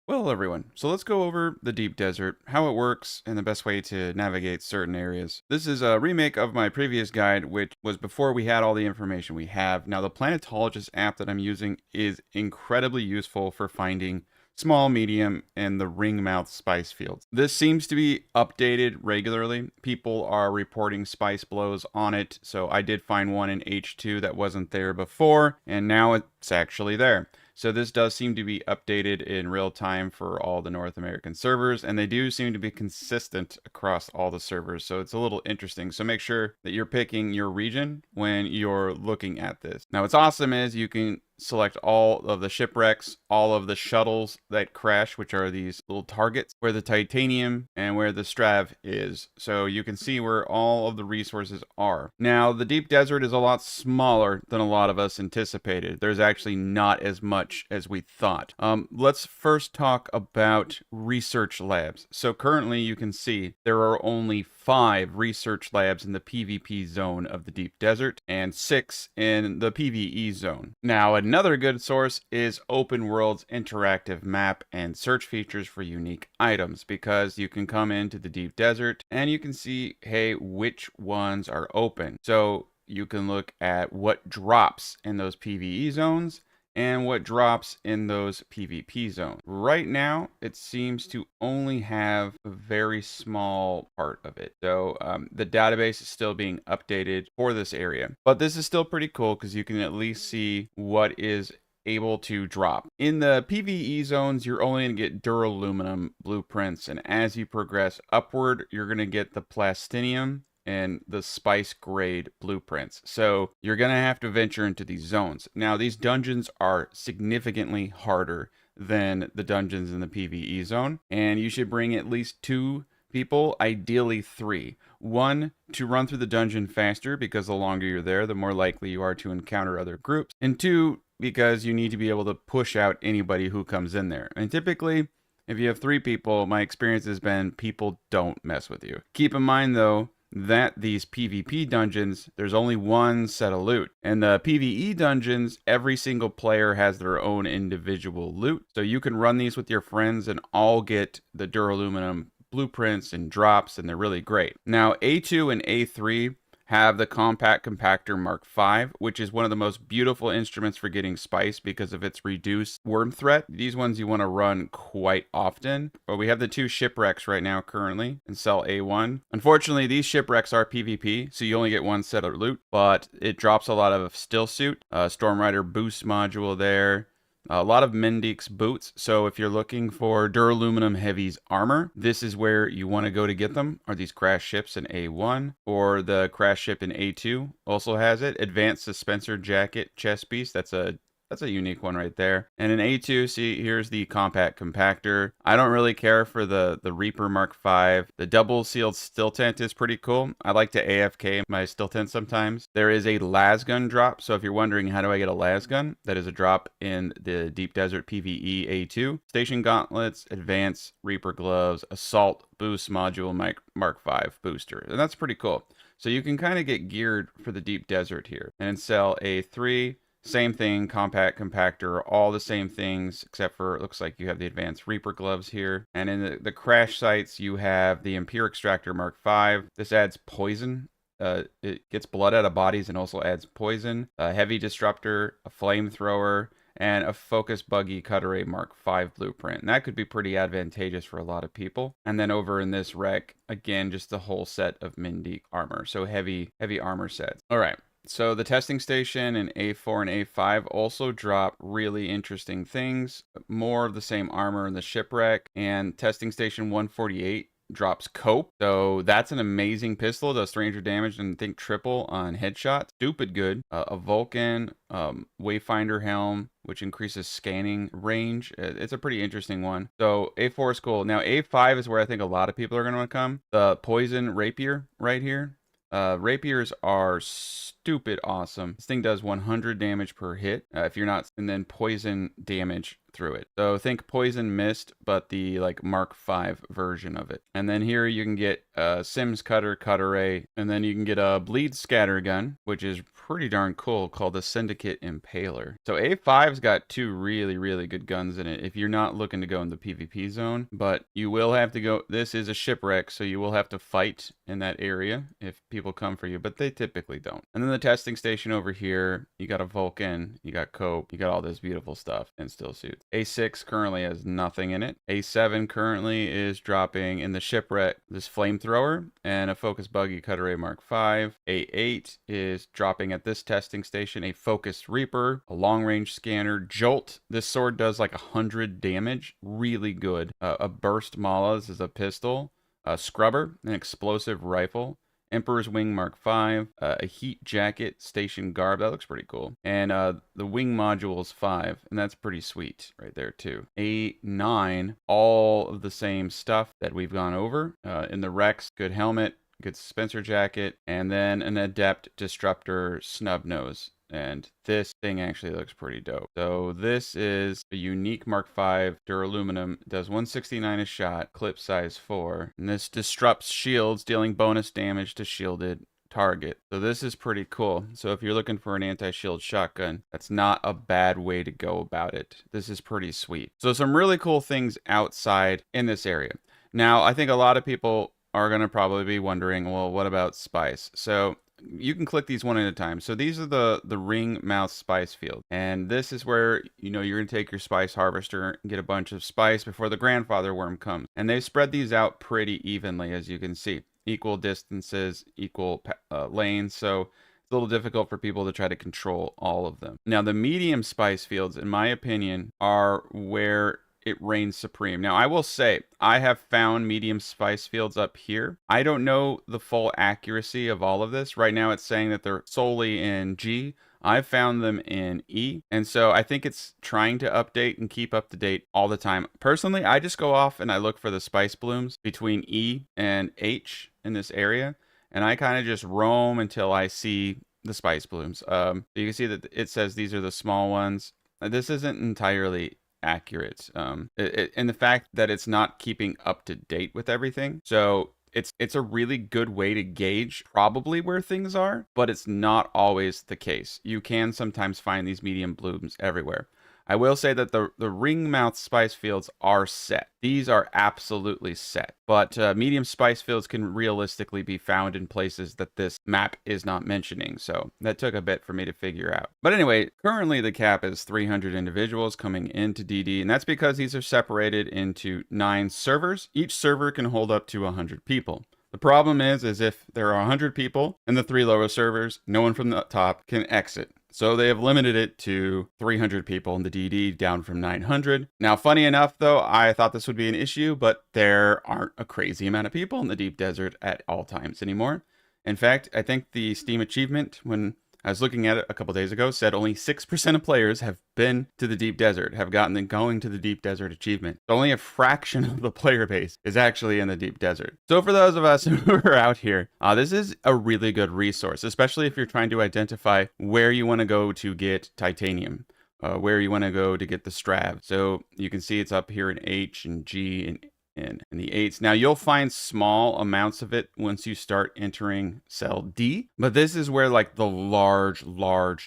Well, everyone, so let's go over the Deep Desert, how it works, and the best way to navigate certain areas. This is a remake of my previous guide, which was before we had all the information we have. Now, the Planetologist app that I'm using is incredibly useful for finding small, medium, and the ringmouth spice fields. This seems to be updated regularly. People are reporting spice blows on it, so I did find one in H2 that wasn't there before, and now it's actually there. So this does seem to be updated in real time for all the North American servers, and they do seem to be consistent across all the servers. So it's a little interesting. So make sure that you're picking your region when you're looking at this. Now, what's awesome is you can select all of the shipwrecks, all of the shuttles that crash, which are these little targets, where the titanium and where the strav is. So you can see where all of the resources are. Now, the deep desert is a lot smaller than a lot of us anticipated. There's actually not as much as we thought. Let's first talk about research labs. So currently you can see there are only 5 research labs in the PvP zone of the deep desert and 6 in the PvE zone. Now, another good source is Open World's interactive map and search features for unique items, because you can come into the deep desert and you can see, hey, which ones are open. So you can look at what drops in those PvE zones and what drops in those PvP zones. Right now, it seems to only have a very small part of it. So the database is still being updated for this area. But this is still pretty cool because you can at least see what is able to drop. In the PvE zones, you're only going to get duraluminum blueprints, and as you progress upward, you're going to get the plastinium and the spice grade blueprints. So you're going to have to venture into these zones. Now, these dungeons are significantly harder than the dungeons in the PvE zone, and you should bring at least 2 people, ideally 3. 1, to run through the dungeon faster, because the longer you're there, the more likely you are to encounter other groups. And 2, because you need to be able to push out anybody who comes in there. And typically, if you have 3 people, my experience has been people don't mess with you. Keep in mind, though, that these PvP dungeons, there's only one set of loot. And the PvE dungeons, every single player has their own individual loot. So you can run these with your friends and all get the duraluminum blueprints and drops, and they're really great. Now, A2 and A3 have the Compact Compactor Mark V, which is one of the most beautiful instruments for getting spice because of its reduced worm threat. These ones you want to run quite often. But we have the 2 shipwrecks right now currently in cell A1. Unfortunately, these shipwrecks are PvP, so you only get 1 set of loot, but it drops a lot of still suit, Storm Rider boost module there, a lot of Mendic's boots. So if you're looking for duraluminum heavies armor, this is where you want to go to get them, are these crash ships in A1, or the crash ship in A2 also has it. Advanced Suspensor Jacket chest piece, that's a unique one right there. And in A2, see, here's the Compact Compactor. I don't really care for the Reaper Mark V. The double sealed still tent is pretty cool. I like to AFK my still tent sometimes. There is a lasgun drop. So if you're wondering how do I get a lasgun, that is a drop in the Deep Desert PvE A2. Station gauntlets, advanced Reaper gloves, assault boost module Mark V booster. And that's pretty cool. So you can kind of get geared for the Deep Desert here. And in cell A3, same thing, Compact Compactor, all the same things, except for it looks like you have the Advanced Reaper gloves here. And in the crash sites, you have the Impure Extractor Mark V. This adds poison. It gets blood out of bodies and also adds poison. A Heavy Disruptor, a Flamethrower, and a Focus Buggy Cutter Mark V blueprint. And that could be pretty advantageous for a lot of people. And then over in this wreck, again, just the whole set of Mindy armor. So heavy armor sets. All right. So the testing station in A4 and A5 also drop really interesting things. More of the same armor in the shipwreck. And testing station 148 drops Cope. So that's an amazing pistol. Does stranger damage and I think triple on headshots. Stupid good. A Vulcan Wayfinder helm, which increases scanning range. It's a pretty interesting one. So A4 is cool. Now A5 is where I think a lot of people are going to want to come. The Poison Rapier right here. Rapiers are stupid awesome. This thing does 100 damage per hit if you're not, and then poison damage through it. So think Poison Mist, but the like Mark V version of it. And then here you can get Sims Cutter, Cutter Ray, and then you can get a Bleed Scatter Gun, which is pretty darn cool called the Syndicate Impaler. So A5's got two really, really good guns in it if you're not looking to go in the PvP zone, but you will have to go. This is a shipwreck, so you will have to fight in that area if people come for you, but they typically don't. And then the testing station over here, you got a Vulcan, you got Cope, you got all this beautiful stuff and still suits. A6 currently has nothing in it. A7 currently is dropping in the shipwreck this flamethrower and a Focus Buggy Cutter Mark V. A8 is dropping at this testing station a Focus Reaper, a long range scanner, Jolt. This sword does like 100 damage, really good. A Burst Mala, this is a pistol, a Scrubber, an explosive rifle, Emperor's Wing Mark V, a Heat Jacket Station Garb, that looks pretty cool, and the Wing Modules 5, and that's pretty sweet right there too. A9, all of the same stuff that we've gone over. In the Rex, good helmet, good Spencer jacket, and then an Adept Disruptor Snub Nose. And this thing actually looks pretty dope. So this is a unique Mark V duraluminum. It does 169 a shot, clip size 4. And this disrupts shields, dealing bonus damage to shielded target. So this is pretty cool. So if you're looking for an anti-shield shotgun, that's not a bad way to go about it. This is pretty sweet. So some really cool things outside in this area. Now, I think a lot of people are going to probably be wondering, well, what about spice? So you can click these one at a time. So these are the ring mouth spice field. And this is where, you know, you're going to take your spice harvester and get a bunch of spice before the grandfather worm comes. And they spread these out pretty evenly, as you can see. Equal distances, equal lanes. So it's a little difficult for people to try to control all of them. Now, the medium spice fields, in my opinion, are where it reigns supreme. Now, I will say, I have found medium spice fields up here. I don't know the full accuracy of all of this. Right now, it's saying that they're solely in G. I've found them in E. And so I think it's trying to update and keep up to date all the time. Personally, I just go off and I look for the spice blooms between E and H in this area. And I kind of just roam until I see the spice blooms. You can see that it says these are the small ones. This isn't entirely accurate in the fact that it's not keeping up to date with everything. So it's a really good way to gauge probably where things are, but it's not always the case. You can sometimes find these medium blooms everywhere. I will say that the ring mouth spice fields are set. These are absolutely set, but medium spice fields can realistically be found in places that this map is not mentioning. So that took a bit for me to figure out. But anyway, currently the cap is 300 individuals coming into DD, and that's because these are separated into 9 servers. Each server can hold up to 100 people. The problem is if there are 100 people in the 3 lower servers, no one from the top can exit. So they have limited it to 300 people in the DD, down from 900. Now, funny enough, though, I thought this would be an issue, but there aren't a crazy amount of people in the deep desert at all times anymore. In fact, I think the Steam achievement, when I was looking at it a couple days ago, said only 6% of players have been to the deep desert, have gotten the going to the deep desert achievement. So only a fraction of the player base is actually in the deep desert. So for those of us who are out here, this is a really good resource, especially if you're trying to identify where you want to go to get titanium, where you want to go to get the strav. So you can see it's up here in H and G and in the 8s. Now you'll find small amounts of it once you start entering cell D, but this is where like the large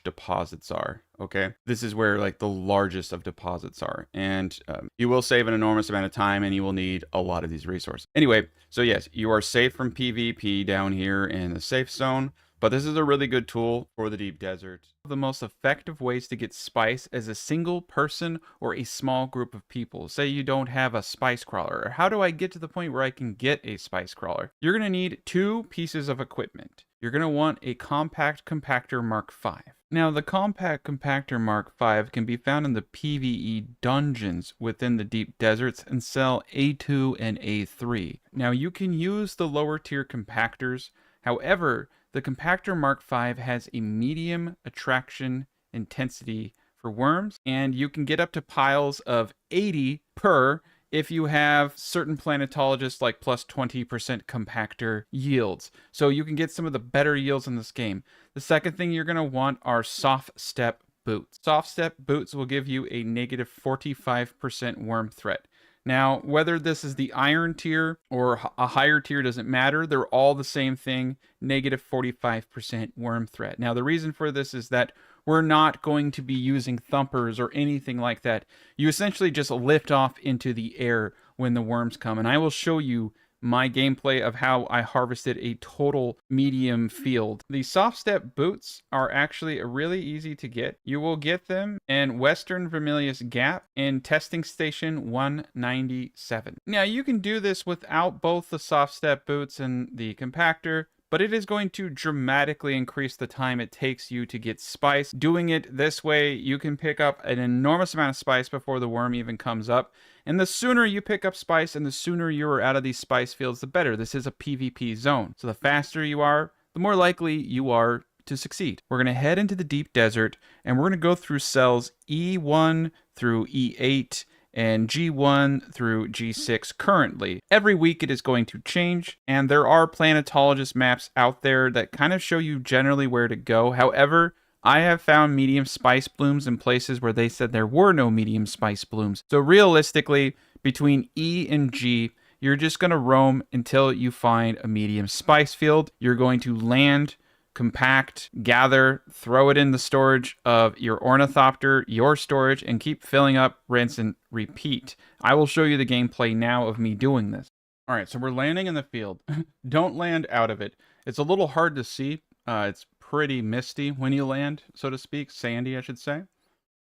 deposits are. Okay, this is where like the largest of deposits are, and you will save an enormous amount of time, and you will need a lot of these resources. Anyway, so yes, you are safe from PvP down here in the safe zone. But this is a really good tool for the deep desert. The most effective ways to get spice as a single person or a small group of people. Say you don't have a spice crawler. Or how do I get to the point where I can get a spice crawler? You're going to need 2 pieces of equipment. You're going to want a compact compactor Mark V. Now, the compact compactor Mark V can be found in the PvE dungeons within the deep deserts in cell A2 and A3. Now, you can use the lower tier compactors. However, the compactor Mark V has a medium attraction intensity for worms, and you can get up to piles of 80 per if you have certain planetologists like plus 20% compactor yields. So you can get some of the better yields in this game. The second thing you're going to want are soft step boots. Soft step boots will give you a negative 45% worm threat. Now, whether this is the iron tier or a higher tier doesn't matter. They're all the same thing, negative 45% worm threat. Now, the reason for this is that we're not going to be using thumpers or anything like that. You essentially just lift off into the air when the worms come. And I will show you my gameplay of how I harvested a total medium field. The soft step boots are actually really easy to get. You will get them in Western Vermilius Gap in testing station 197. Now you can do this without both the soft step boots and the compactor, but it is going to dramatically increase the time it takes you to get spice. Doing it this way, you can pick up an enormous amount of spice before the worm even comes up. And the sooner you pick up spice and the sooner you are out of these spice fields, the better. This is a PvP zone. So the faster you are, the more likely you are to succeed. We're going to head into the deep desert and we're going to go through cells E1 through E8 and G1 through G6 currently. Every week it is going to change, and there are planetologist maps out there that kind of show you generally where to go. However, I have found medium spice blooms in places where they said there were no medium spice blooms. So realistically, between E and G, you're just going to roam until you find a medium spice field. You're going to land, compact, gather, throw it in the storage of your ornithopter, your storage, and keep filling up, rinse, and repeat. I will show you the gameplay now of me doing this. All right, so we're landing in the field. Don't land out of it. It's a little hard to see. It's pretty misty when you land, so to speak. Sandy, I should say.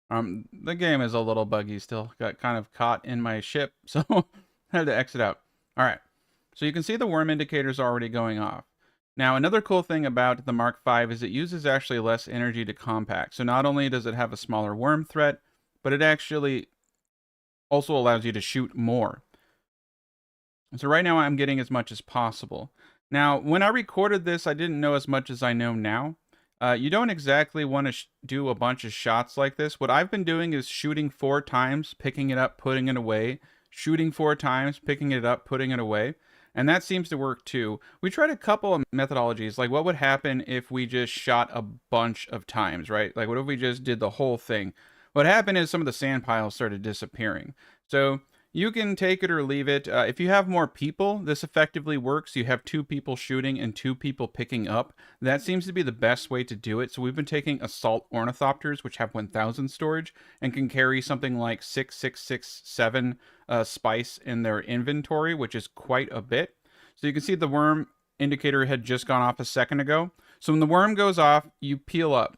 The game is a little buggy still. Got kind of caught in my ship, so had to exit out. All right, so you can see the worm indicators already going off. Now, another cool thing about the Mark V is it uses actually less energy to compact. So not only does it have a smaller worm threat, but it actually also allows you to shoot more. So right now I'm getting as much as possible. Now, when I recorded this, I didn't know as much as I know now. You don't exactly want to do a bunch of shots like this. What I've been doing is shooting 4 times, picking it up, putting it away, shooting 4 times, picking it up, putting it away. And that seems to work too. We tried a couple of methodologies, like what would happen if we just shot a bunch of times, right? Like what if we just did the whole thing? What happened is some of the sand piles started disappearing. So you can take it or leave it. If you have more people, this effectively works. You have 2 people shooting and 2 people picking up. That seems to be the best way to do it. So we've been taking assault ornithopters, which have 1,000 storage and can carry something like 6,667 spice in their inventory, which is quite a bit. So you can see the worm indicator had just gone off a second ago. So when the worm goes off, you peel up.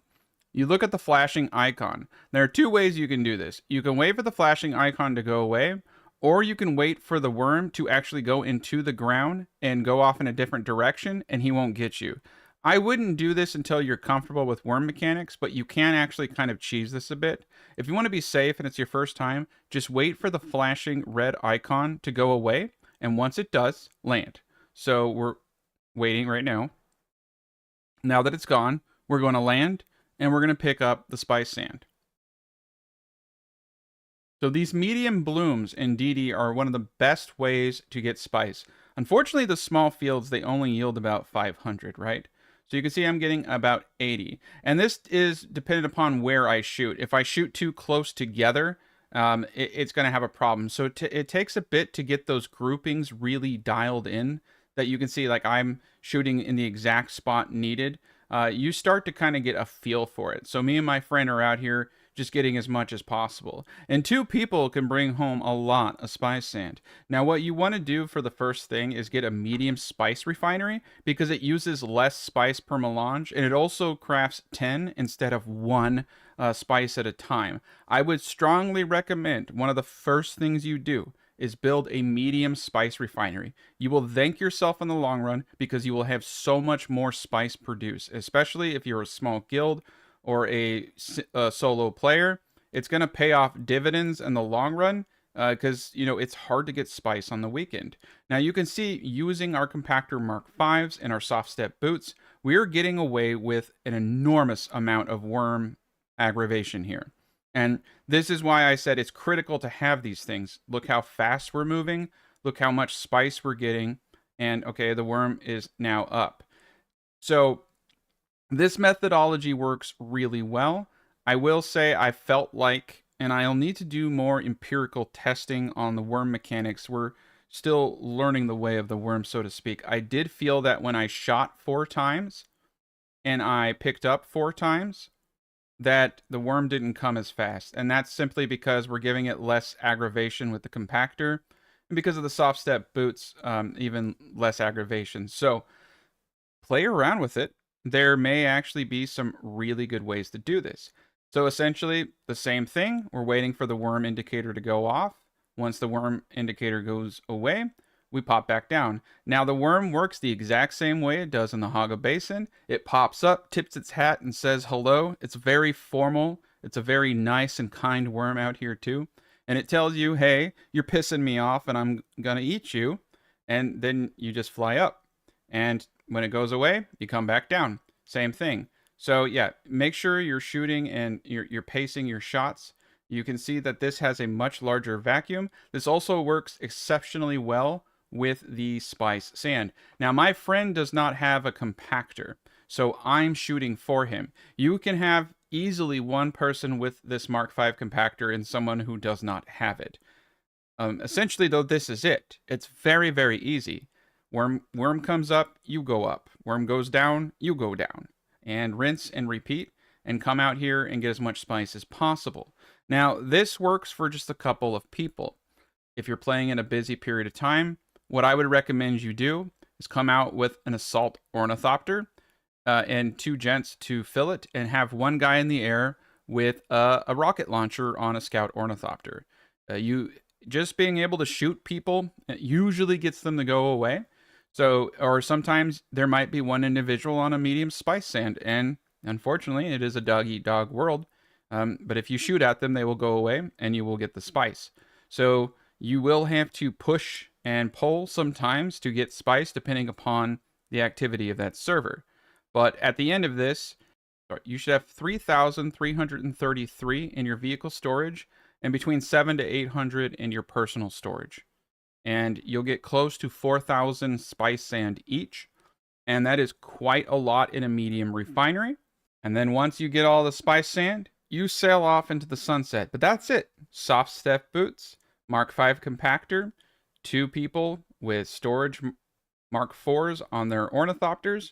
You look at the flashing icon. There are 2 ways you can do this. You can wait for the flashing icon to go away, or you can wait for the worm to actually go into the ground and go off in a different direction, and he won't get you. I wouldn't do this until you're comfortable with worm mechanics, but you can actually kind of cheese this a bit. If you want to be safe and it's your first time, just wait for the flashing red icon to go away, and once it does, land. So we're waiting right now. Now that it's gone, we're going to land, and we're going to pick up the spice sand. So these medium blooms in DD are one of the best ways to get spice. Unfortunately, the small fields, they only yield about 500, right? So you can see I'm getting about 80. And this is dependent upon where I shoot. If I shoot too close together, it's going to have a problem. So it takes a bit to get those groupings really dialed in, that you can see like I'm shooting in the exact spot needed. You start to kind of get a feel for it. So me and my friend are out here just getting as much as possible. And 2 people can bring home a lot of spice sand. Now, what you want to do for the first thing is get a medium spice refinery, because it uses less spice per melange, and it also crafts 10 instead of 1 spice at a time. I would strongly recommend one of the first things you do is build a medium spice refinery. You will thank yourself in the long run, because you will have so much more spice produced, especially if you're a small guild or a solo player. It's going to pay off dividends in the long run, because you know it's hard to get spice on the weekend. Now you can see, using our compactor Mark V's and our soft step boots, we're getting away with an enormous amount of worm aggravation here. And this is why I said it's critical to have these things. Look how fast we're moving. Look how much spice we're getting. And okay, the worm is now up. So this methodology works really well. I will say I felt like and I'll need to do more empirical testing on the worm mechanics. We're still learning the way of the worm, so to speak. I did feel that when I shot 4 times and I picked up 4 times, that the worm didn't come as fast. And that's simply because we're giving it less aggravation with the compactor. And because of the soft step boots, even less aggravation. So play around with it. There may actually be some really good ways to do this. So essentially the same thing. We're waiting for the worm indicator to go off. Once the worm indicator goes away, we pop back down. Now the worm works the exact same way it does in the Haga Basin. It pops up, tips its hat, and says hello. It's very formal. It's a very nice and kind worm out here too. And it tells you, hey, you're pissing me off and I'm gonna eat you. And then you just fly up. And when it goes away, you come back down. Same thing. So yeah, make sure you're shooting and you're pacing your shots. You can see that this has a much larger vacuum. This also works exceptionally well with the spice sand. Now, my friend does not have a compactor, so I'm shooting for him. You can have easily one person with this Mark V compactor and someone who does not have it. Essentially, though, this is it. It's very, very easy. Worm comes up, you go up. Worm goes down, you go down. And rinse and repeat, and come out here and get as much spice as possible. Now, this works for just a couple of people. If you're playing in a busy period of time, what I would recommend you do is come out with an assault ornithopter and 2 gents to fill it, and have one guy in the air with a rocket launcher on a scout ornithopter. You just being able to shoot people usually gets them to go away. So, or sometimes there might be one individual on a medium spice sand, and unfortunately, it is a dog-eat-dog world. But if you shoot at them, they will go away, and you will get the spice. So you will have to push and pull sometimes to get spice, depending upon the activity of that server. But at the end of this, you should have 3,333 in your vehicle storage, and between 700 to 800 in your personal storage. And you'll get close to 4,000 spice sand each. And that is quite a lot in a medium refinery. And then once you get all the spice sand, you sail off into the sunset. But that's it. Soft step boots, Mark V compactor, 2 people with storage Mark IVs on their ornithopters.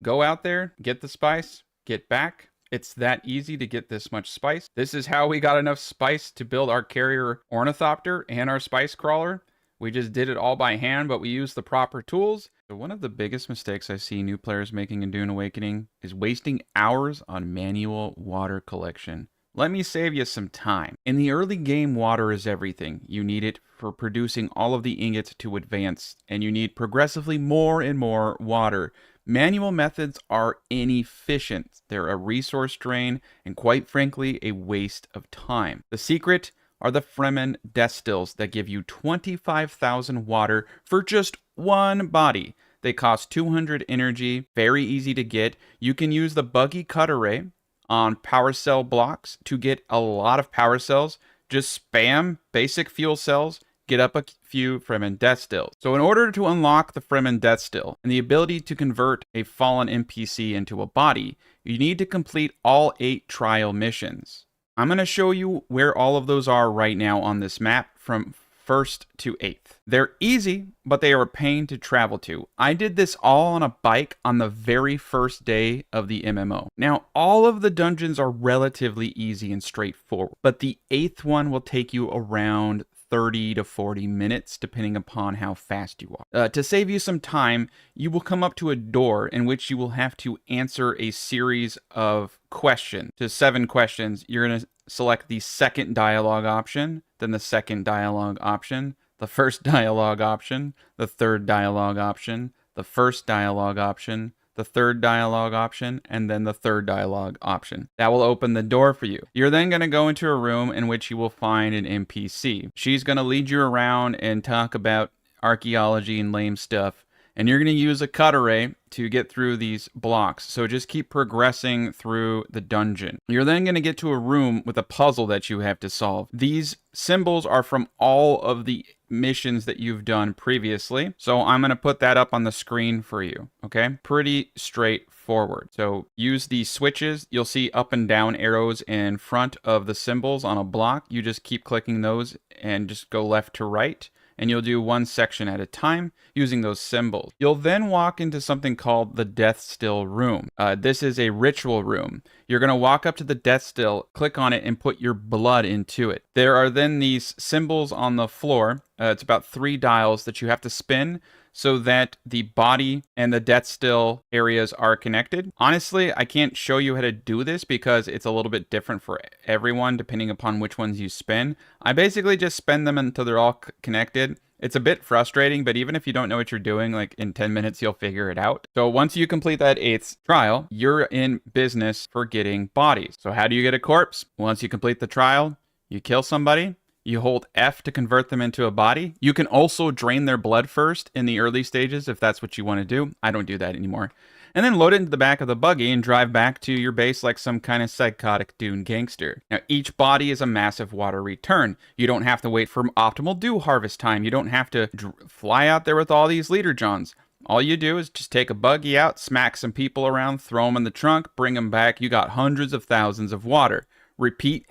Go out there, get the spice, get back. It's that easy to get this much spice. This is how we got enough spice to build our carrier ornithopter and our spice crawler. We just did it all by hand, but we used the proper tools. So one of the biggest mistakes I see new players making in Dune Awakening is wasting hours on manual water collection. Let me save you some time. In the early game, water is everything. You need it for producing all of the ingots to advance, and you need progressively more and more water. Manual methods are inefficient. They're a resource drain, and quite frankly, a waste of time. The secret are the Fremen Deathstills that give you 25,000 water for just 1 body. They cost 200 energy, very easy to get. You can use the Buggy cut array on power cell blocks to get a lot of power cells. Just spam basic fuel cells, get up a few Fremen Deathstills. So in order to unlock the Fremen Deathstill and the ability to convert a fallen NPC into a body, you need to complete all 8 trial missions. I'm going to show you where all of those are right now on this map from 1st to 8th. They're easy, but they are a pain to travel to. I did this all on a bike on the very first day of the MMO. Now, all of the dungeons are relatively easy and straightforward, but the 8th one will take you around 30 to 40 minutes, depending upon how fast you are. To save you some time, you will come up to a door in which you will have to answer a series of questions. To 7 questions, you're going to select the second dialogue option, then the second dialogue option, the first dialogue option, the third dialogue option, the first dialogue option, the third dialogue option, and then the third dialogue option. That will open the door for you. You're then going to go into a room in which you will find an NPC. She's going to lead you around and talk about archaeology and lame stuff, and you're going to use a cut array to get through these blocks. So just keep progressing through the dungeon. You're then going to get to a room with a puzzle that you have to solve. These symbols are from all of the missions that you've done previously. So I'm going to put that up on the screen for you, okay? Pretty straightforward. So use the switches. You'll see up and down arrows in front of the symbols on a block. You just keep clicking those and just go left to right. And you'll do one section at a time using those symbols. You'll then walk into something called the Deathstill room. This is a ritual room. You're going to walk up to the Deathstill, click on it, and put your blood into it. There are then these symbols on the floor. It's about 3 dials that you have to spin so that the body and the Deathstill areas are connected. Honestly, I can't show you how to do this because it's a little bit different for everyone depending upon which ones you spin. I basically just spin them until they're all connected. It's a bit frustrating, but even if you don't know what you're doing, like in 10 minutes, you'll figure it out. So once you complete that 8th trial, you're in business for getting bodies. So how do you get a corpse? Once you complete the trial, you kill somebody. You hold F to convert them into a body. You can also drain their blood first in the early stages if that's what you want to do. I don't do that anymore. And then load it into the back of the buggy and drive back to your base like some kind of psychotic Dune gangster. Now, each body is a massive water return. You don't have to wait for optimal dew harvest time. You don't have to fly out there with all these leader johns. All you do is just take a buggy out, smack some people around, throw them in the trunk, bring them back. You got hundreds of thousands of water. Repeat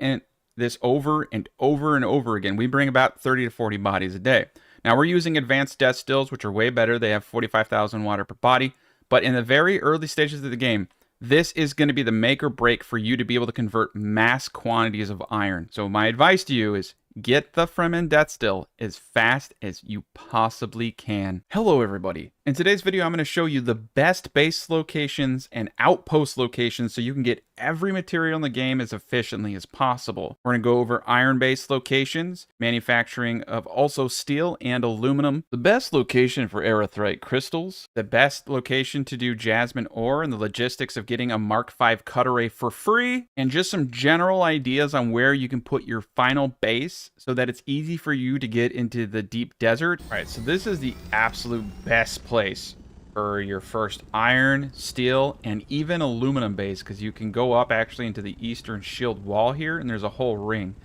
this over and over and over again. We bring about 30 to 40 bodies a day. Now, we're using advanced Deathstills, which are way better. They have 45,000 water per body. But in the very early stages of the game, this is going to be the make or break for you to be able to convert mass quantities of iron. So my advice to you is get the Fremen Deathstill as fast as you possibly can. Hello, everybody. In today's video, I'm going to show you the best base locations and outpost locations so you can get every material in the game as efficiently as possible. We're going to go over iron-based locations, manufacturing of also steel and aluminum, the best location for Erythrite crystals, the best location to do Jasmine ore, and the logistics of getting a Mark V cut array for free, and just some general ideas on where you can put your final base so that it's easy for you to get into the deep desert. All right, so this is the absolute best place for your first iron, steel, and even aluminum base, because you can go up actually into the eastern shield wall here, and there's a whole ring.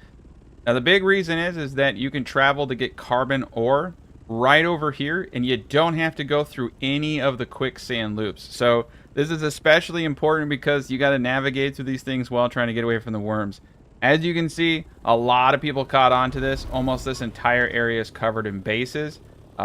Now, the big reason is that you can travel to get carbon ore right over here, and you don't have to go through any of the quicksand loops. So this is especially important because you got to navigate through these things while trying to get away from the worms. As you can see, a lot of people caught on to this. Almost this entire area is covered in bases.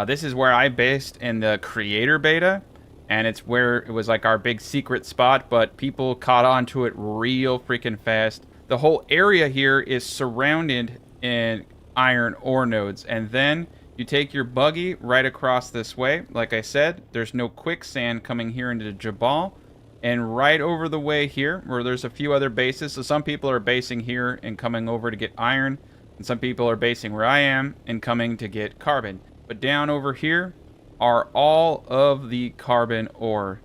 This is where I based in the creator beta, and it's where it was like our big secret spot, but people caught on to it real freaking fast. The whole area here is surrounded in iron ore nodes, and then you take your buggy right across this way. Like I said, there's no quicksand coming here into Jabal, and right over the way here, where there's a few other bases. So some people are basing here and coming over to get iron, and some people are basing where I am and coming to get carbon. But down over here are all of the carbon ore.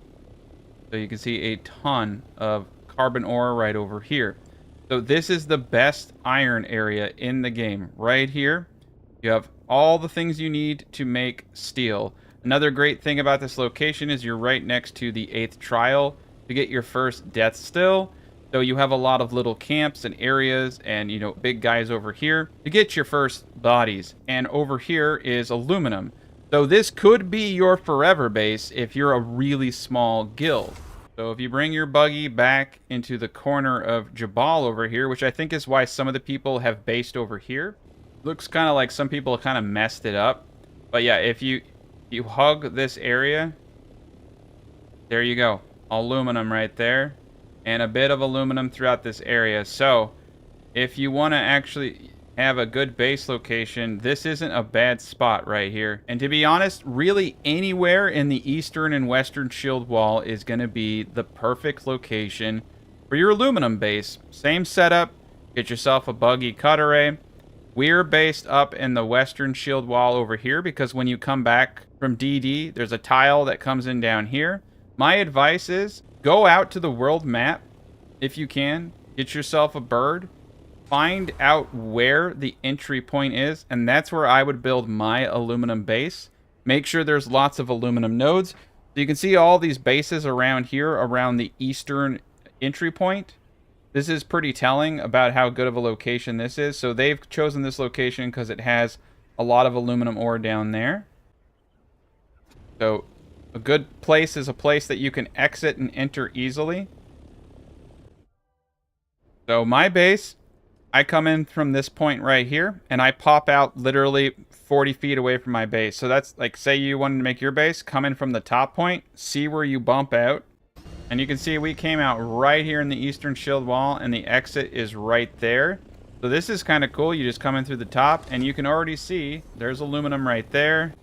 So you can see a ton of carbon ore right over here. So this is the best iron area in the game. Right here, you have all the things you need to make steel. Another great thing about this location is you're right next to the 8th trial to get your first Deathstill. So you have a lot of little camps and areas and, you know, big guys over here to get your first bodies. And over here is aluminum. So this could be your forever base if you're a really small guild. So if you bring your buggy back into the corner of Jabal over here, which I think is why some of the people have based over here. Looks kind of like some people kind of messed it up. But yeah, if you hug this area, there you go. Aluminum right there. And a bit of aluminum throughout this area. So if you want to actually have a good base location, this isn't a bad spot right here. And to be honest, really anywhere in the eastern and western shield wall is going to be the perfect location for your aluminum base. Same setup. Get yourself a buggy cut array. We're based up in the western shield wall over here because when you come back from DD, there's a tile that comes in down here. My advice is go out to the world map if you can. Get yourself a bird. Find out where the entry point is, and that's where I would build my aluminum base. Make sure there's lots of aluminum nodes. So you can see all these bases around here, around the eastern entry point. This is pretty telling about how good of a location this is. So they've chosen this location because it has a lot of aluminum ore down there. So a good place is a place that you can exit and enter easily. So my base, I come in from this point right here, and I pop out literally 40 feet away from my base. So that's like, say you wanted to make your base, come in from the top point, see where you bump out. And you can see we came out right here in the eastern shield wall, and the exit is right there. So this is kind of cool. You just come in through the top, and you can already see there's aluminum right there.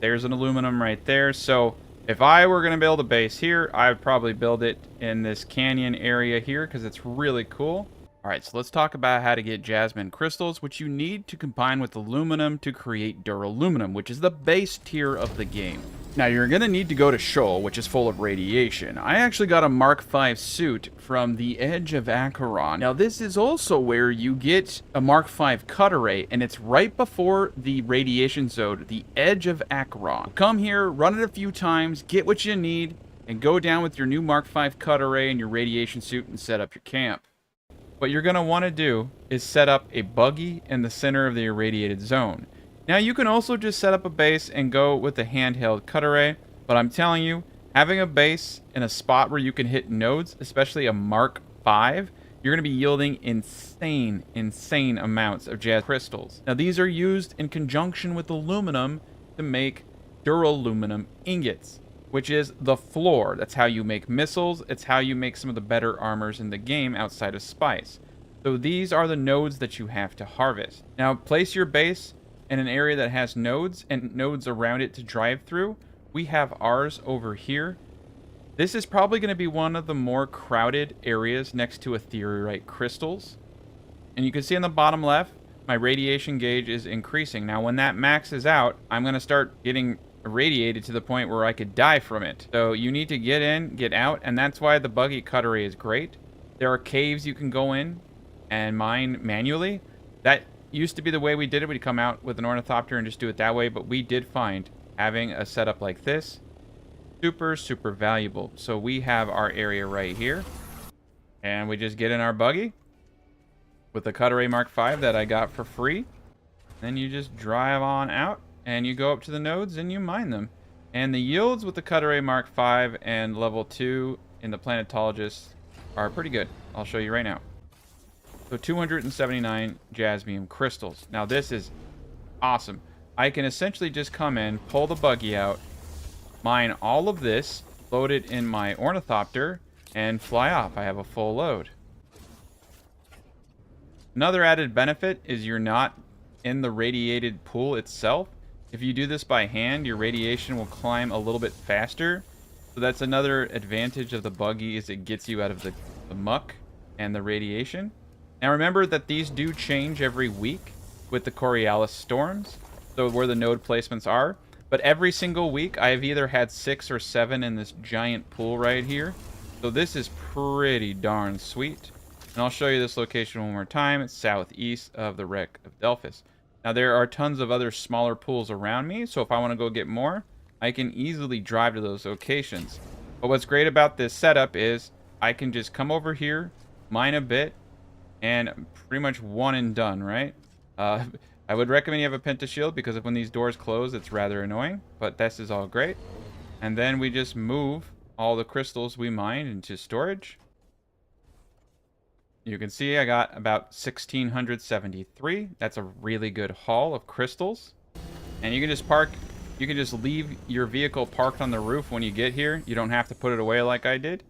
There's an aluminum right there. So if I were going to build a base here, I would probably build it in this canyon area here because it's really cool. All right, so let's talk about how to get jasmine crystals, which you need to combine with aluminum to create duraluminum, which is the base tier of the game. Now, you're going to need to go to Shoal, which is full of radiation. I actually got a Mark V suit from the Edge of Acheron. Now, this is also where you get a Mark V cut array, and it's right before the radiation zone, the Edge of Acheron. Come here, run it a few times, get what you need, and go down with your new Mark V cut array and your radiation suit and set up your camp. What you're going to want to do is set up a buggy in the center of the irradiated zone. Now, you can also just set up a base and go with the handheld cut array, but I'm telling you, having a base in a spot where you can hit nodes, especially a Mark V, you're going to be yielding insane amounts of jas crystals. Now, these are used in conjunction with aluminum to make duraluminum ingots, which is the floor. That's how you make missiles. It's how you make some of the better armors in the game outside of spice. So these are the nodes that you have to harvest. Now, place your base in an area that has nodes and nodes around it to drive through. We have ours over here. This is probably going to be one of the more crowded areas next to Erythrite crystals. And you can see on the bottom left, my radiation gauge is increasing. Now, when that maxes out, I'm going to start getting irradiated to the point where I could die from it. So you need to get in, get out, and that's why the buggy cut array is great. There are caves you can go in and mine manually. That used to be the way we did it. We'd come out with an ornithopter and just do it that way, but we did find having a setup like this super valuable. So we have our area right here, and we just get in our buggy with the cut array Mark V that I got for free. Then you just drive on out and you go up to the nodes and you mine them. And the yields with the cut array Mark V and level 2 in the planetologist are pretty good. I'll show you right now. So 279 jasmium crystals. Now this is awesome. I can essentially just come in, pull the buggy out, mine all of this, load it in my ornithopter, and fly off. I have a full load. Another added benefit is you're not in the radiated pool itself. If you do this by hand, your radiation will climb a little bit faster. So that's another advantage of the buggy, is it gets you out of the muck and the radiation. Now remember that these do change every week with the Coriolis storms, so where the node placements are. But every single week, I've either had 6 or 7 in this giant pool right here. So this is pretty darn sweet. And I'll show you this location one more time. It's southeast of the wreck of Delphus. Now there are tons of other smaller pools around me, so if I want to go get more, I can easily drive to those locations. But what's great about this setup is I can just come over here, mine a bit, and pretty much one and done, right? I would recommend you have a pentashield because when these doors close, it's rather annoying, but this is all great. And then we just move all the crystals we mined into storage. You can see I got about 1,673. That's a really good haul of crystals. And you can just park, you can just leave your vehicle parked on the roof when you get here. You don't have to put it away like I did.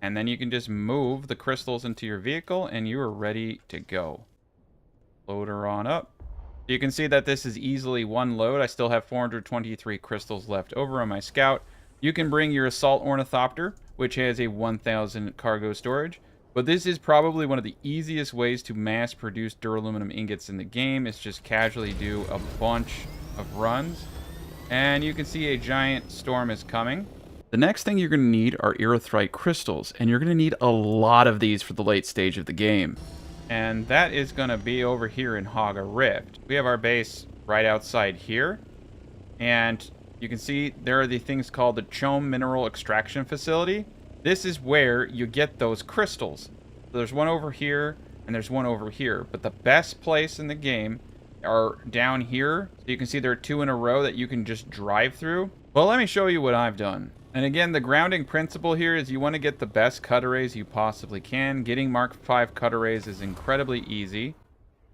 And then you can just move the crystals into your vehicle and you are ready to go. Load her on up. You can see that this is easily one load. I still have 423 crystals left over on my scout. You can bring your assault ornithopter, which has a 1,000 cargo storage. But this is probably one of the easiest ways to mass produce duraluminum ingots in the game. Is just casually do a bunch of runs. And you can see a giant storm is coming. The next thing you're going to need are Erythrite crystals, and you're going to need a lot of these for the late stage of the game. And that is going to be over here in Haga Rift. We have our base right outside here, and you can see there are the things called the Chem mineral extraction facility. This is where you get those crystals. So there's one over here, and there's one over here, but the best place in the game are down here. So you can see there are 2 in a row that you can just drive through. Well, let me show you what I've done. And again, the grounding principle here is you want to get the best cut arrays you possibly can. Getting Mark 5 cut arrays is incredibly easy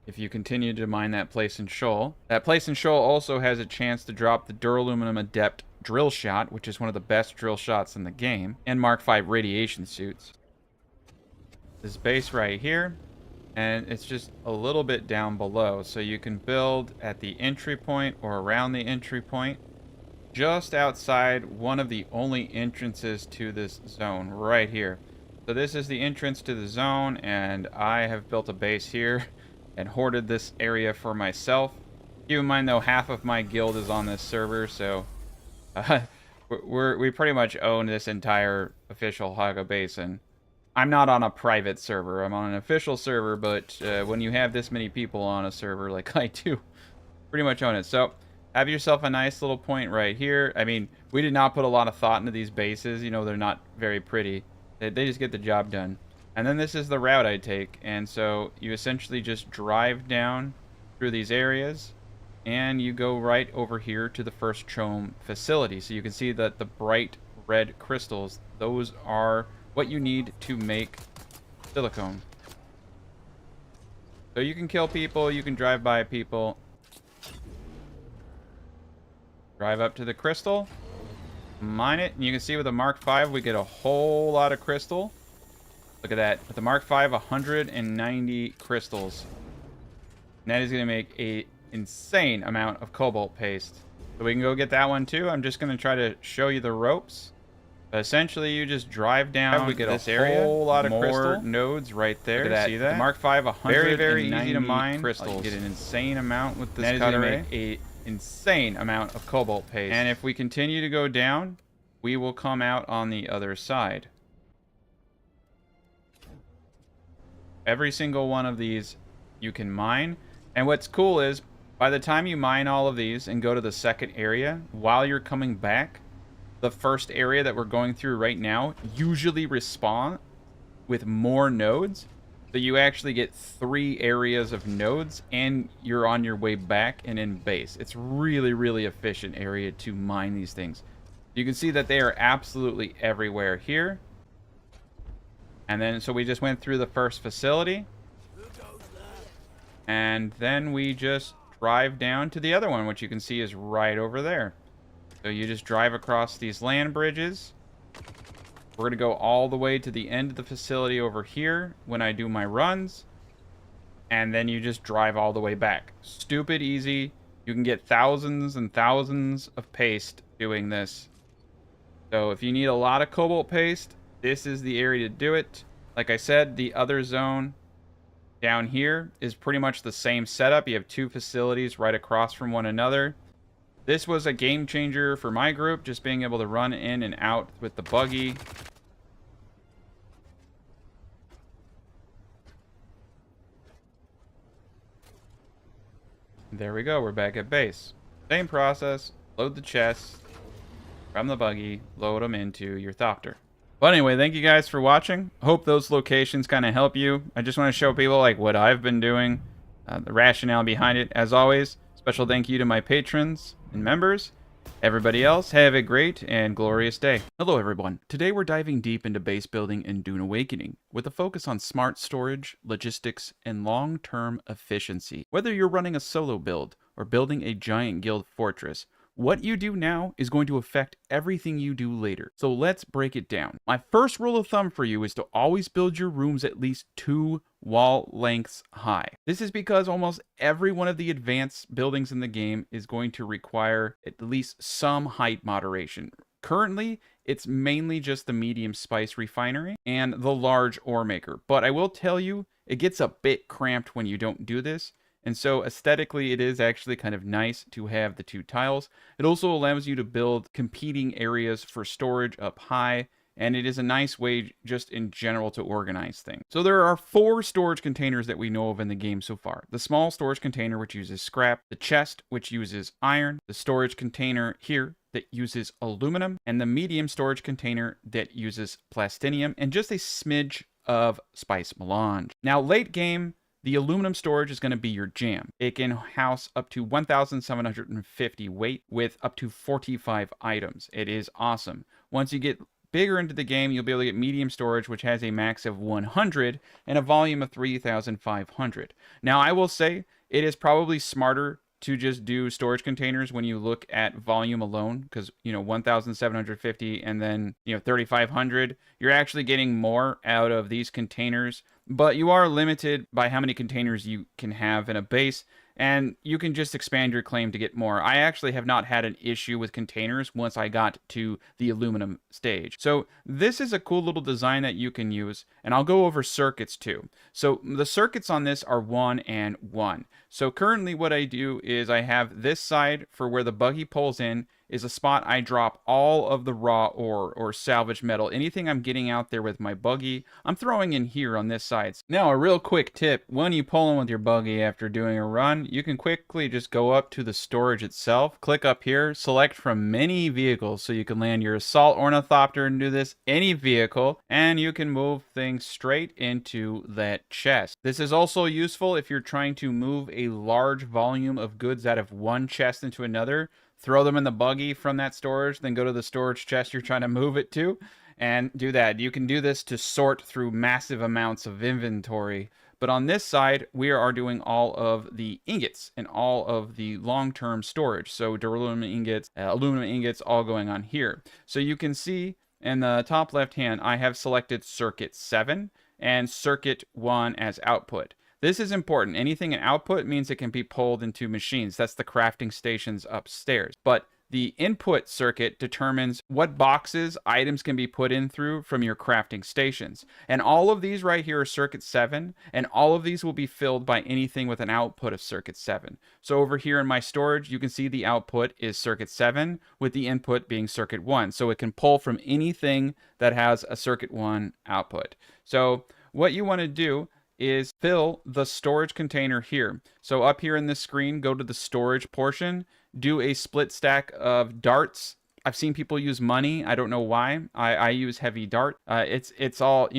if you continue to mine that place and shoal. That place and shoal also has a chance to drop the Duraluminum Adept drill shot, which is one of the best drill shots in the game, and Mark 5 radiation suits. This base right here, and it's just a little bit down below, so you can build at the entry point or around the entry point, just outside one of the only entrances to this zone right here. So this is the entrance to the zone, and I have built a base here and hoarded this area for myself. Keep in mind though, half of my guild is on this server, so we pretty much own this entire official Haga Basin. I'm not on a private server, I'm on an official server, but when you have this many people on a server like I do, pretty much own it. So have yourself a nice little point right here. I mean, we did not put a lot of thought into these bases. You know, they're not very pretty. They just get the job done. And then this is the route I take. And so you essentially just drive down through these areas, and you go right over here to the first Chem facility. So you can see that the bright red crystals, those are what you need to make silicone. So you can kill people, you can drive by people. Drive up to the crystal, mine it, and you can see with the Mark 5 we get a whole lot of crystal. Look at that. With the Mark 5, 190 crystals. And that is going to make an insane amount of cobalt paste. So we can go get that one too. I'm just going to try to show you the ropes. But essentially, you just drive down. We get this area. A whole lot of crystal nodes right there. Look at that. See that? The Mark 5, 190 very easy to mine crystals. You get an insane amount with this cut array. Make a insane amount of cobalt paste. And if we continue to go down, we will come out on the other side. Every single one of these you can mine. And what's cool is, by the time you mine all of these and go to the second area, while you're coming back, the first area that we're going through right now usually respawn with more nodes. So you actually get 3 areas of nodes, and you're on your way back and in base. It's really, really efficient area to mine these things. You can see that they are absolutely everywhere here. And then, so we just went through the first facility. And then we just drive down to the other one, which you can see is right over there. So you just drive across these land bridges. We're going to go all the way to the end of the facility over here when I do my runs. And then you just drive all the way back. Stupid easy. You can get thousands and thousands of paste doing this. So if you need a lot of cobalt paste, this is the area to do it. Like I said, the other zone down here is pretty much the same setup. You have 2 facilities right across from one another. This was a game changer for my group, just being able to run in and out with the buggy. There we go, we're back at base. Same process, load the chests from the buggy, load them into your Thopter. But anyway, thank you guys for watching. I hope those locations kind of help you. I just want to show people like what I've been doing, the rationale behind it. As always, special thank you to my patrons and members. Everybody else, have a great and glorious day. Hello everyone. Today we're diving deep into base building in Dune Awakening, with a focus on smart storage, logistics, and long-term efficiency. Whether you're running a solo build or building a giant guild fortress, what you do now is going to affect everything you do later. So let's break it down. My first rule of thumb for you is to always build your rooms at least 2 wall lengths high. This is because almost every one of the advanced buildings in the game is going to require at least some height moderation. Currently, it's mainly just the medium spice refinery and the large ore maker. But I will tell you, it gets a bit cramped when you don't do this. And so aesthetically, it is actually kind of nice to have the 2 tiles. It also allows you to build competing areas for storage up high, and it is a nice way just in general to organize things. So there are 4 storage containers that we know of in the game so far. The small storage container, which uses scrap, the chest, which uses iron, the storage container here that uses aluminum, and the medium storage container that uses plastinium, and just a smidge of spice melange. Now, late game, The aluminum storage is going to be your jam. It can house up to 1,750 weight with up to 45 items. It is awesome. Once you get bigger into the game, you'll be able to get medium storage, which has a max of 100 and a volume of 3,500. Now, I will say it is probably smarter to just do storage containers when you look at volume alone, because 1,750 and then 3,500, you're actually getting more out of these containers, but you are limited by how many containers you can have in a base, and you can just expand your claim to get more. I actually have not had an issue with containers once I got to the aluminum stage. So this is a cool little design that you can use, and I'll go over circuits too. So the circuits on this are 1 and 1. So currently what I do is I have this side for where the buggy pulls in is a spot I drop all of the raw ore or salvage metal. Anything I'm getting out there with my buggy, I'm throwing in here on this side. Now, a real quick tip, when you pull in with your buggy after doing a run, you can quickly just go up to the storage itself, click up here, select from many vehicles, so you can land your assault ornithopter and do this, any vehicle, and you can move things straight into that chest. This is also useful if you're trying to move a large volume of goods out of one chest into another. Throw them in the buggy from that storage, then go to the storage chest you're trying to move it to, and do that. You can do this to sort through massive amounts of inventory. But on this side, we are doing all of the ingots and all of the long-term storage. So aluminum ingots, all going on here. So you can see in the top left hand, I have selected circuit 7 and circuit 1 as output. This is important. Anything in output means it can be pulled into machines. That's the crafting stations upstairs. But the input circuit determines what boxes items can be put in through from your crafting stations. And all of these right here are circuit 7, and all of these will be filled by anything with an output of circuit 7. So over here in my storage, you can see the output is circuit 7 with the input being circuit 1. So it can pull from anything that has a circuit 1 output. So what you want to do is fill the storage container here. So up here in this screen, go to the storage portion, do a split stack of darts. I've seen people use money. I don't know why. I use heavy dart. It's all,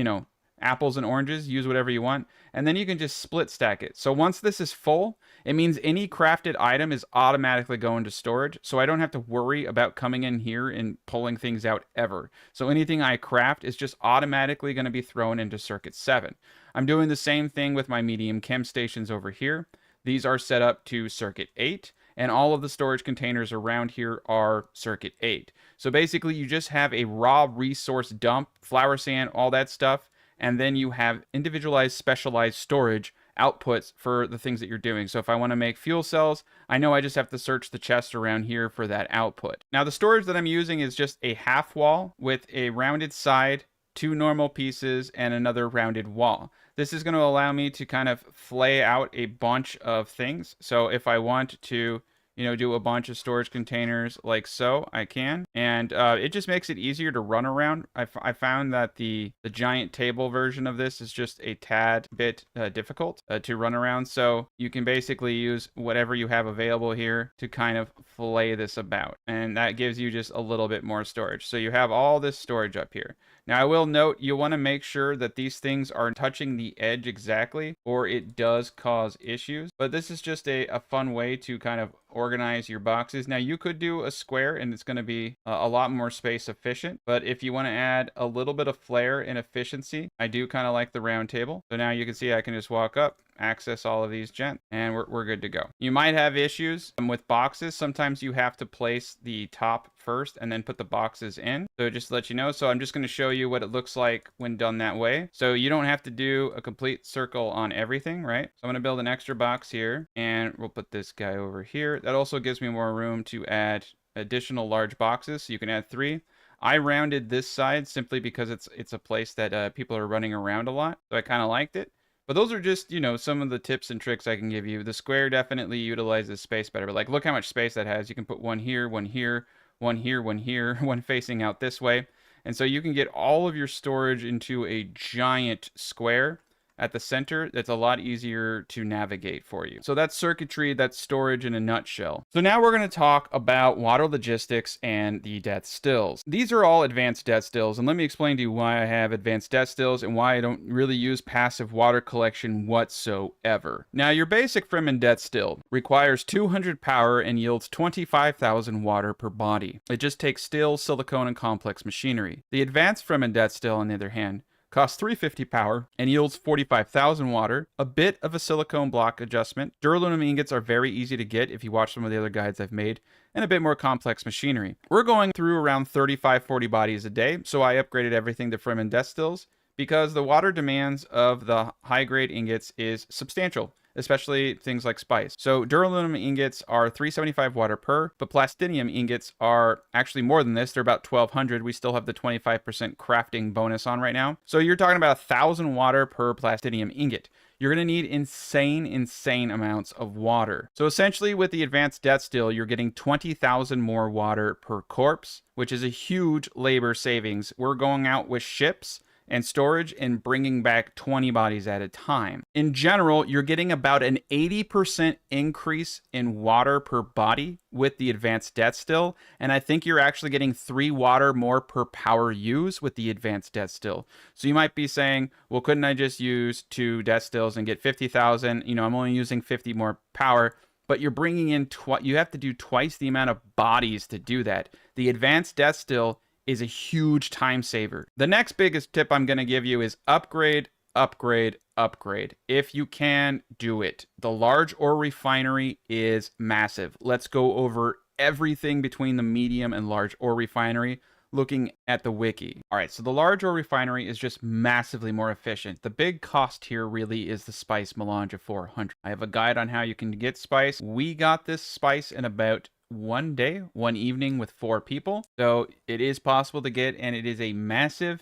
apples and oranges. Use whatever you want. And then you can just split stack it. So once this is full, it means any crafted item is automatically going to storage. So I don't have to worry about coming in here and pulling things out ever. So anything I craft is just automatically going to be thrown into circuit 7. I'm doing the same thing with my medium chem stations over here. These are set up to circuit 8, and all of the storage containers around here are circuit 8. So basically you just have a raw resource dump, flour sand, all that stuff, and then you have individualized, specialized storage outputs for the things that you're doing. So if I want to make fuel cells, I know I just have to search the chest around here for that output. Now the storage that I'm using is just a half wall with a rounded side, 2 normal pieces, and another rounded wall. This is going to allow me to kind of flay out a bunch of things. So if I want to, do a bunch of storage containers like so, I can. And it just makes it easier to run around. I found that the giant table version of this is just a tad bit difficult to run around. So you can basically use whatever you have available here to kind of flay this about. And that gives you just a little bit more storage. So you have all this storage up here. Now, I will note, you want to make sure that these things are touching the edge exactly, or it does cause issues. But this is just a fun way to kind of organize your boxes. Now, you could do a square, and it's going to be a lot more space efficient. But if you want to add a little bit of flair and efficiency, I do kind of like the round table. So now you can see I can just walk up, access all of these gents, and we're good to go. You might have issues with boxes. Sometimes you have to place the top first and then put the boxes in. So just to let you know, so I'm just going to show you what it looks like when done that way. So you don't have to do a complete circle on everything, right? So I'm going to build an extra box here, and we'll put this guy over here. That also gives me more room to add additional large boxes. So you can add 3. I rounded this side simply because it's a place that people are running around a lot. So I kind of liked it. But those are just, some of the tips and tricks I can give you. The square definitely utilizes space better. But look how much space that has. You can put one here, one here, one here, one here, one facing out this way. And so you can get all of your storage into a giant square. at the center that's a lot easier to navigate for you. So that's circuitry, that's storage in a nutshell. So now we're going to talk about water logistics and the Deathstills. These are all advanced Deathstills, and let me explain to you why I have advanced Deathstills and why I don't really use passive water collection whatsoever. Now, your basic Fremen Deathstill requires 200 power and yields 25,000 water per body. It just takes steel, silicone, and complex machinery. The advanced Fremen Deathstill, on the other hand, costs 350 power and yields 45,000 water, a bit of a silicone block adjustment. Duraluminum ingots are very easy to get if you watch some of the other guides I've made, and a bit more complex machinery. We're going through around 35-40 bodies a day, so I upgraded everything to Fremen Deathstills because the water demands of the high-grade ingots is substantial, especially things like spice. So duraluminum ingots are 375 water per, but plastinium ingots are actually more than this. They're about 1200. We still have the 25% crafting bonus on right now. So you're talking about 1000 water per plastinium ingot. You're going to need insane amounts of water. So essentially with the advanced Deathstill, you're getting 20,000 more water per corpse, which is a huge labor savings. We're going out with ships and storage and bringing back 20 bodies at a time. In general, you're getting about an 80% increase in water per body with the advanced Deathstill, and I think you're actually getting 3 water more per power use with the advanced Deathstill. So you might be saying, well, couldn't I just use 2 Deathstills and get 50,000? You know, I'm only using 50 more power. But you're bringing in, you have to do twice the amount of bodies to do that. The advanced Deathstill is a huge time saver. The next biggest tip I'm going to give you is upgrade. If you can, do it. The large ore refinery is massive. Let's go over everything between the medium and large ore refinery, looking at the wiki. All right, so the large ore refinery is just massively more efficient. The big cost here really is the spice melange of 400. I have a guide on how you can get spice. We got this spice in about one day, one evening with 4 people. So it is possible to get, and it is a massive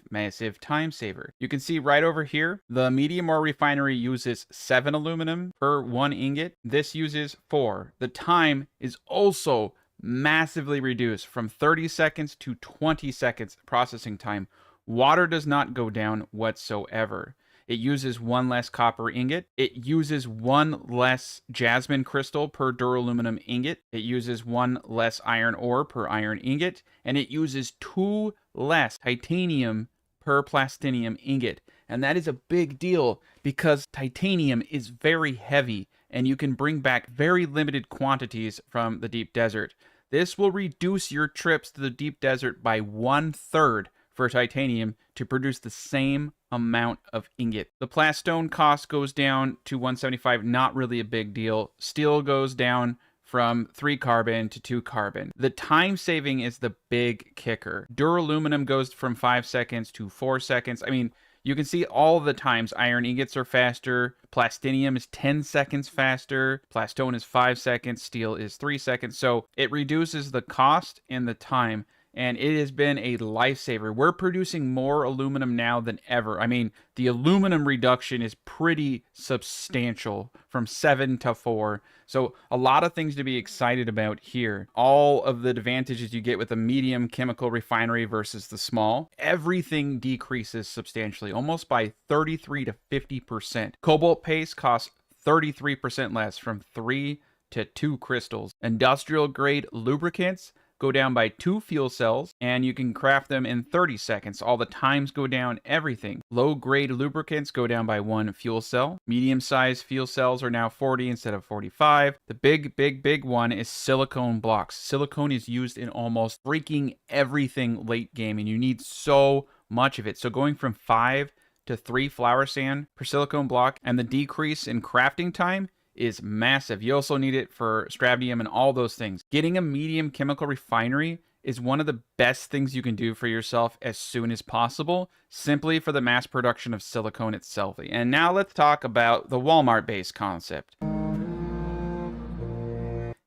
time saver. You can see right over here, the medium ore refinery uses 7 aluminum per 1 ingot. This uses 4. The time is also massively reduced from 30 seconds to 20 seconds processing time. Water does not go down whatsoever. It uses 1 less copper ingot. It uses 1 less jasmine crystal per duraluminum ingot. It uses 1 less iron ore per iron ingot. And it uses 2 less titanium per plastinium ingot. And that is a big deal because titanium is very heavy and you can bring back very limited quantities from the deep desert. This will reduce your trips to the deep desert by 1/3 for titanium to produce the same amount of ingot. The plastone cost goes down to 175, not really a big deal. Steel goes down from 3 carbon to 2 carbon. The time saving is the big kicker. Duraluminum goes from 5 seconds to 4 seconds. I mean, you can see all the times iron ingots are faster. Plastinium is 10 seconds faster. Plastone is 5 seconds. Steel is 3 seconds. So it reduces the cost and the time, and it has been a lifesaver. We're producing more aluminum now than ever. I mean, the aluminum reduction is pretty substantial from 7 to 4. So a lot of things to be excited about here. All of the advantages you get with a medium chemical refinery versus the small. Everything decreases substantially, almost by 33 to 50%. Cobalt paste costs 33% less, from 3 to 2 crystals. Industrial grade lubricants go down by 2 fuel cells, and you can craft them in 30 seconds. All the times go down, everything. Low-grade lubricants go down by 1 fuel cell. Medium-sized fuel cells are now 40 instead of 45. The big one is silicone blocks. Silicone is used in almost freaking everything late game, and you need so much of it. So going from 5 to 3 flour sand per silicone block, and the decrease in crafting time is massive. You also need it for stravdium and all those things. Getting a medium chemical refinery is one of the best things you can do for yourself as soon as possible, simply for the mass production of silicone itself. And now let's talk about the Walmart base concept.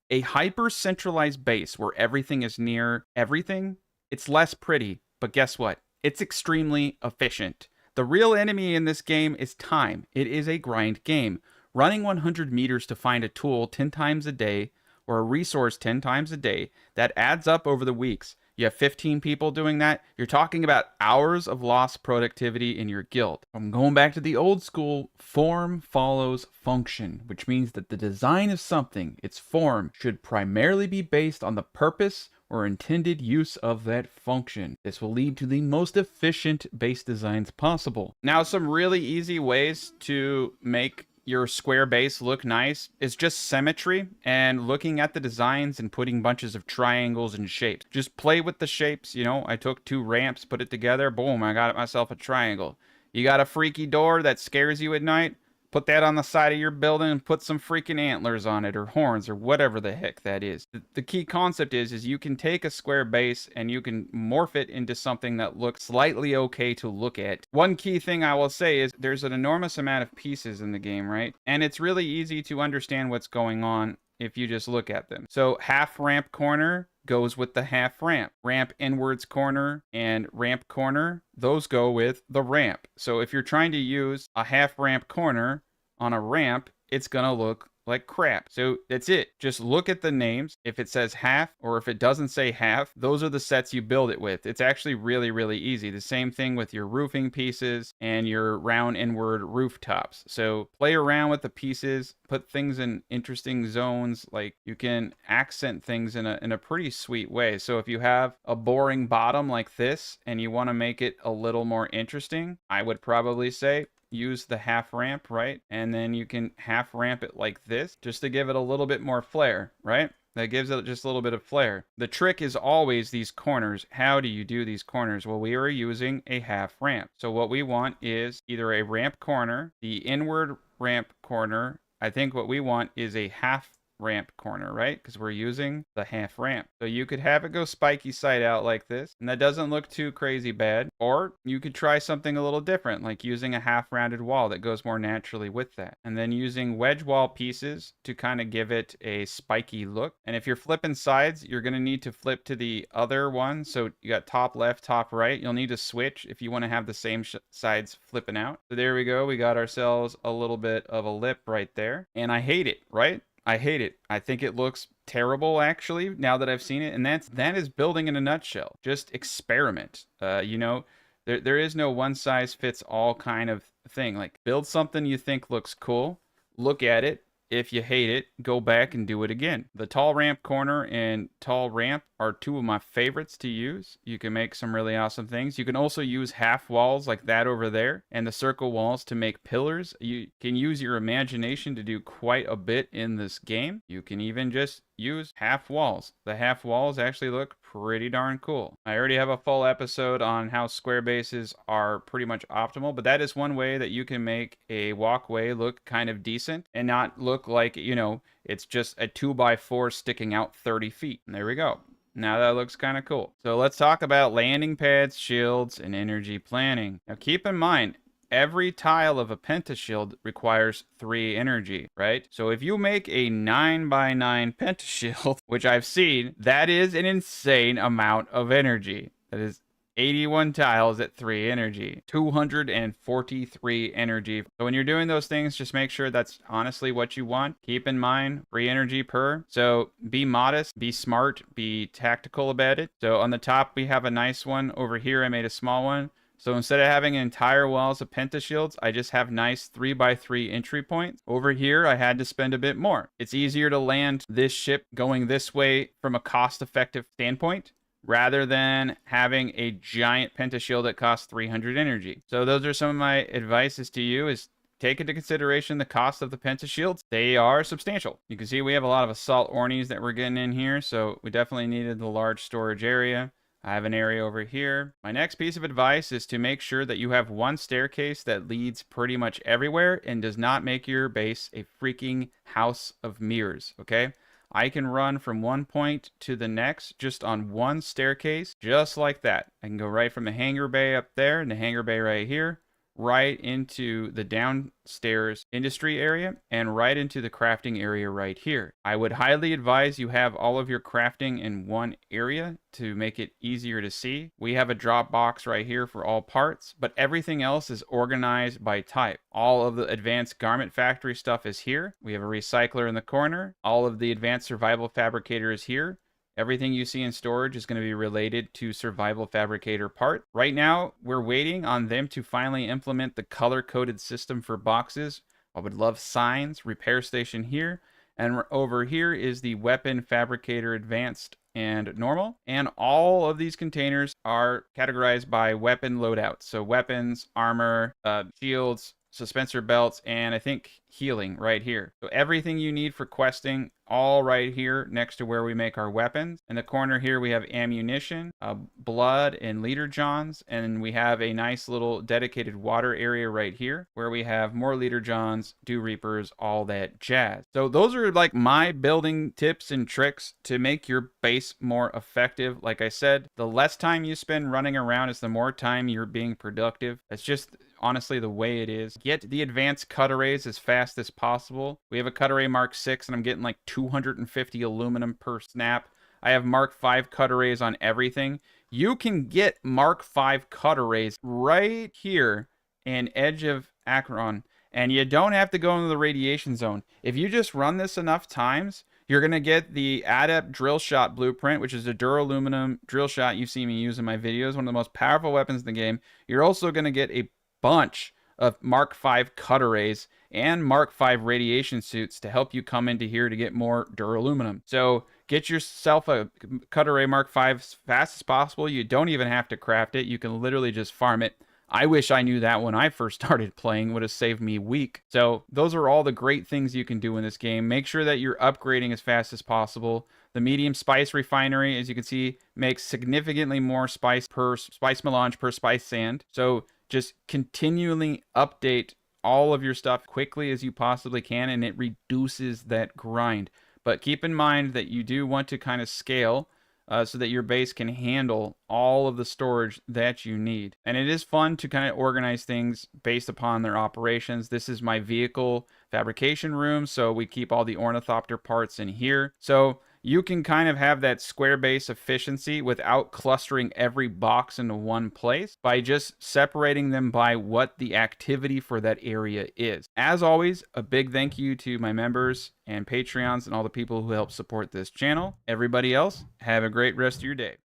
A hyper-centralized base where everything is near everything, it's less pretty, but guess what? It's extremely efficient. The real enemy in this game is time. It is a grind game. Running 100 meters to find a tool 10 times a day, or a resource 10 times a day, that adds up over the weeks. You have 15 people doing that. You're talking about hours of lost productivity in your guild. I'm going back to the old school, form follows function, which means that the design of something, its form, should primarily be based on the purpose or intended use of that function. This will lead to the most efficient base designs possible. Now, some really easy ways to make your square base look nice is just symmetry and looking at the designs and putting bunches of triangles and shapes. Just play with the shapes. You know, I took 2 ramps, put it together, boom, I got myself a triangle. You got a freaky door that scares you at night? Put that on the side of your building and put some freaking antlers on it or horns or whatever the heck that is. The key concept is you can take a square base and you can morph it into something that looks slightly okay to look at. One key thing I will say is there's an enormous amount of pieces in the game, right? And it's really easy to understand what's going on if you just look at them. So half ramp corner goes with the half ramp. Ramp inwards corner and ramp corner, those go with the ramp. So if you're trying to use a half ramp corner on a ramp, it's gonna look like crap. So that's it. Just look at the names. If it says half or if it doesn't say half, those are the sets you build it with. It's actually really, really easy. The same thing with your roofing pieces and your round inward rooftops. So play around with the pieces, put things in interesting zones. Like you can accent things in a pretty sweet way. So if you have a boring bottom like this and you want to make it a little more interesting, I would probably say use the half ramp, right? And then you can half ramp it like this just to give it a little bit more flair, right? That gives it just a little bit of flair. The trick is always these corners. How do you do these corners? Well, we are using a half ramp. So what we want is either a ramp corner, the inward ramp corner. I think what we want is a half ramp corner, right? Because we're using the half ramp. So you could have it go spiky side out like this, and that doesn't look too crazy bad. Or you could try something a little different, like using a half rounded wall that goes more naturally with that. And then using wedge wall pieces to kind of give it a spiky look. And if you're flipping sides, you're going to need to flip to the other one. So you got top left, top right. You'll need to switch if you want to have the same sides flipping out. So there we go. We got ourselves a little bit of a lip right there. And I hate it, right? I hate it. I think it looks terrible, actually, now that I've seen it. And that is building in a nutshell. Just experiment. You know, there is no one size fits all kind of thing. Like, build something you think looks cool. Look at it. If you hate it, go back and do it again. The tall ramp corner and tall ramp are 2 of my favorites to use. You can make some really awesome things. You can also use half walls like that over there and the circle walls to make pillars. You can use your imagination to do quite a bit in this game. You can even just use half walls. The half walls actually look pretty darn cool. I already have a full episode on how square bases are pretty much optimal, but that is one way that you can make a walkway look kind of decent and not look like, you know, it's just a 2x4 sticking out 30 feet. And there we go. Now that looks kind of cool. So let's talk about landing pads, shields, and energy planning. Now keep in mind, every tile of a pentashield requires 3 energy, right? So if you make a 9x9 pentashield, which I've seen, that is an insane amount of energy. That is 81 tiles at 3 energy, 243 energy. So when you're doing those things, just make sure that's honestly what you want. Keep in mind, 3 energy per. So be modest, be smart, be tactical about it. So on the top, we have a nice one. Over here, I made a small one. So instead of having entire walls of pentashields, I just have nice 3x3 entry points. Over here, I had to spend a bit more. It's easier to land this ship going this way from a cost-effective standpoint, rather than having a giant pentashield that costs 300 energy. So those are some of my advices to you is take into consideration the cost of the pentashields. They are substantial. You can see we have a lot of assault ornies that we're getting in here, so we definitely needed the large storage area. I have an area over here. My next piece of advice is to make sure that you have one staircase that leads pretty much everywhere and does not make your base a freaking house of mirrors, okay? I can run from one point to the next just on one staircase, just like that. I can go right from the hangar bay up there and the hangar bay right here, right into the downstairs industry area and right into the crafting area right here. I would highly advise you have all of your crafting in one area to make it easier to see. We have a drop box right here for all parts, but everything else is organized by type. All of the advanced garment factory stuff is here. We have a recycler in the corner. All of the advanced survival fabricator is here. Everything you see in storage is going to be related to Survival Fabricator part. Right now, we're waiting on them to finally implement the color-coded system for boxes. I would love signs, repair station here, and over here is the Weapon Fabricator Advanced and Normal. And all of these containers are categorized by weapon loadouts. So weapons, armor, shields, suspensor belts, and I think healing right here. So everything you need for questing, all right here next to where we make our weapons. In the corner here, we have ammunition, blood, and leader johns. And we have a nice little dedicated water area right here where we have more leader johns, dew reapers, all that jazz. So those are like my building tips and tricks to make your base more effective. Like I said, the less time you spend running around is the more time you're being productive. That's just honestly the way it is. Get the advanced cut arrays as fast as possible. We have a cut array Mark 6 and I'm getting like 250 aluminum per snap. I have Mark 5 cut arrays on everything. You can get Mark 5 cut arrays right here in Edge of Akron, and you don't have to go into the radiation zone. If you just run this enough times, you're going to get the Adept Drill Shot Blueprint, which is a duraluminum drill shot you see me use in my videos, one of the most powerful weapons in the game. You're also going to get a bunch of Mark 5 cut arrays and Mark 5 radiation suits to help you come into here to get more duraluminum. So get yourself a cut array Mark 5 as fast as possible. You don't even have to craft it. You can literally just farm it. I wish I knew that when I first started playing. Would have saved me a week. So those are all the great things you can do in this game. Make sure that you're upgrading as fast as possible. The medium spice refinery, as you can see, makes significantly more spice per spice melange per spice sand. So just continually update all of your stuff quickly as you possibly can, and it reduces that grind. But keep in mind that you do want to kind of scale so that your base can handle all of the storage that you need. And it is fun to kind of organize things based upon their operations. This is my vehicle fabrication room, so we keep all the ornithopter parts in here. So you can kind of have that square base efficiency without clustering every box into one place by just separating them by what the activity for that area is. As always, a big thank you to my members and Patreons and all the people who help support this channel. Everybody else, have a great rest of your day.